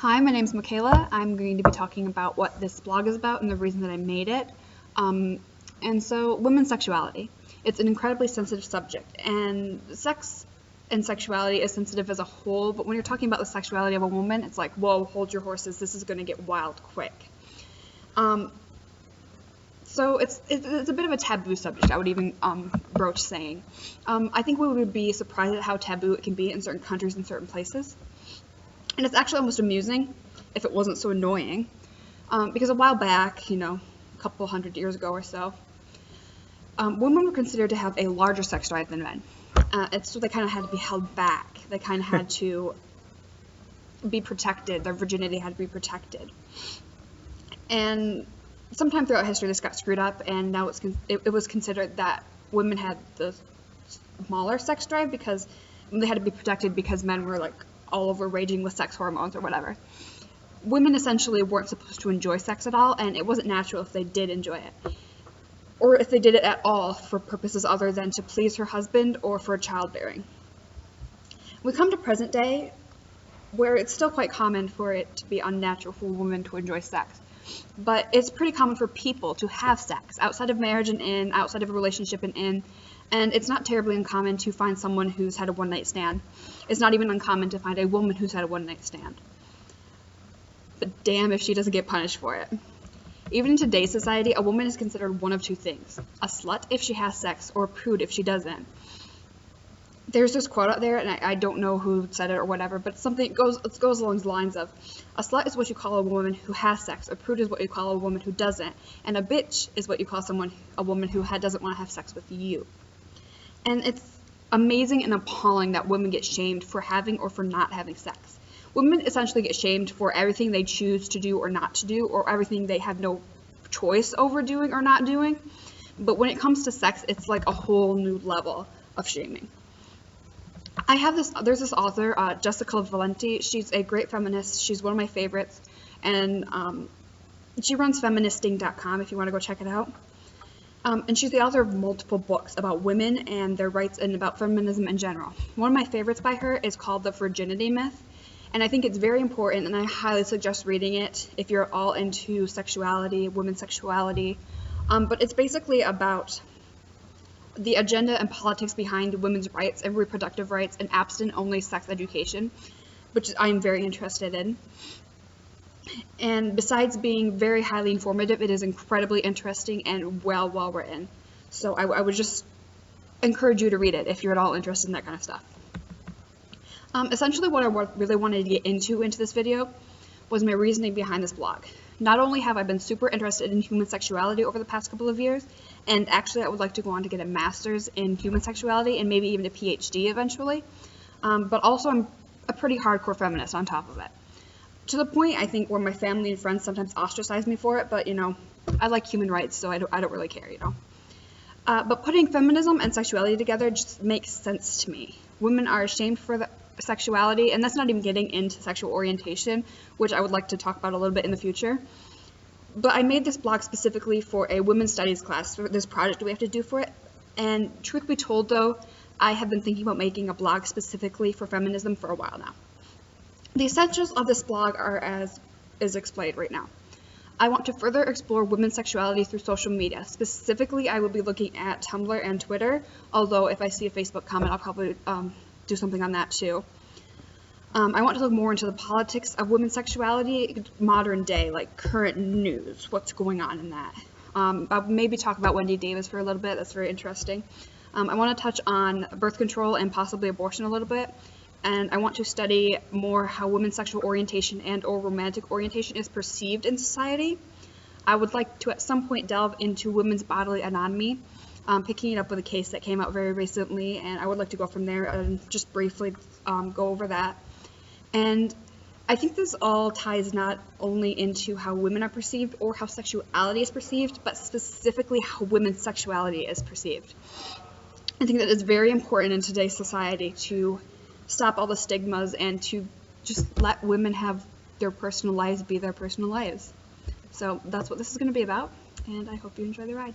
Hi, my name's Michaela. I'm going to be talking about what this blog is about and the reason that I made it. Women's sexuality. It's an incredibly sensitive subject, and sex and sexuality is sensitive as a whole, but when you're talking about the sexuality of a woman, it's like, whoa, hold your horses, this is going to get wild quick. So it's a bit of a taboo subject, I would even broach saying. I think we would be surprised at how taboo it can be in certain countries and certain places. And it's actually almost amusing if it wasn't so annoying, because a while back, a couple hundred years ago or so, women were considered to have a larger sex drive than men. So they kind of had to be held back. They kind of had to be protected. Their virginity had to be protected. And sometime throughout history, this got screwed up, and now it was considered that women had the smaller sex drive because they had to be protected because men were like all over raging with sex hormones or whatever. Women essentially weren't supposed to enjoy sex at all, and it wasn't natural if they did enjoy it, or if they did it at all for purposes other than to please her husband or for childbearing. We come to present day, where it's still quite common for it to be unnatural for a woman to enjoy sex, but it's pretty common for people to have sex outside of marriage and outside of a relationship and it's not terribly uncommon to find someone who's had a one-night stand. It's not even uncommon to find a woman who's had a one-night stand. But damn if she doesn't get punished for it. Even in today's society, a woman is considered one of two things: a slut if she has sex, or a prude if she doesn't. There's this quote out there, and I don't know who said it or whatever, but it goes along the lines of, a slut is what you call a woman who has sex, a prude is what you call a woman who doesn't, and a bitch is what you call a woman who doesn't want to have sex with you. And it's amazing and appalling that women get shamed for having or for not having sex. Women essentially get shamed for everything they choose to do or not to do, or everything they have no choice over doing or not doing. But when it comes to sex, it's like a whole new level of shaming. There's this author, Jessica Valenti. She's a great feminist. She's one of my favorites. And she runs feministing.com if you want to go check it out. And she's the author of multiple books about women and their rights and about feminism in general. One of my favorites by her is called The Virginity Myth. And I think it's very important, and I highly suggest reading it if you're all into sexuality, women's sexuality. But it's basically about the agenda and politics behind women's rights and reproductive rights and abstinent-only sex education, which I'm very interested in. And besides being very highly informative, it is incredibly interesting and well written. So I would just encourage you to read it if you're at all interested in that kind of stuff. Essentially what I really wanted to get into this video was my reasoning behind this blog. Not only have I been super interested in human sexuality over the past couple of years, and actually I would like to go on to get a master's in human sexuality and maybe even a PhD eventually, but also I'm a pretty hardcore feminist on top of it. To the point, I think, where my family and friends sometimes ostracize me for it, but, I like human rights, so I don't really care, But putting feminism and sexuality together just makes sense to me. Women are ashamed for the sexuality, and that's not even getting into sexual orientation, which I would like to talk about a little bit in the future. But I made this blog specifically for a women's studies class, for this project we have to do for it. And truth be told, though, I have been thinking about making a blog specifically for feminism for a while now. The essentials of this blog are as is explained right now. I want to further explore women's sexuality through social media. Specifically, I will be looking at Tumblr and Twitter, although if I see a Facebook comment, I'll probably do something on that too. I want to look more into the politics of women's sexuality, modern day, like current news, what's going on in that. I'll maybe talk about Wendy Davis for a little bit, that's very interesting. I want to touch on birth control and possibly abortion a little bit. And I want to study more how women's sexual orientation and or romantic orientation is perceived in society. I would like to at some point delve into women's bodily anatomy, picking it up with a case that came out very recently, and I would like to go from there and just briefly go over that. And I think this all ties not only into how women are perceived or how sexuality is perceived, but specifically how women's sexuality is perceived. I think that it's very important in today's society to stop all the stigmas and to just let women have their personal lives be their personal lives. So that's what this is going to be about, and I hope you enjoy the ride.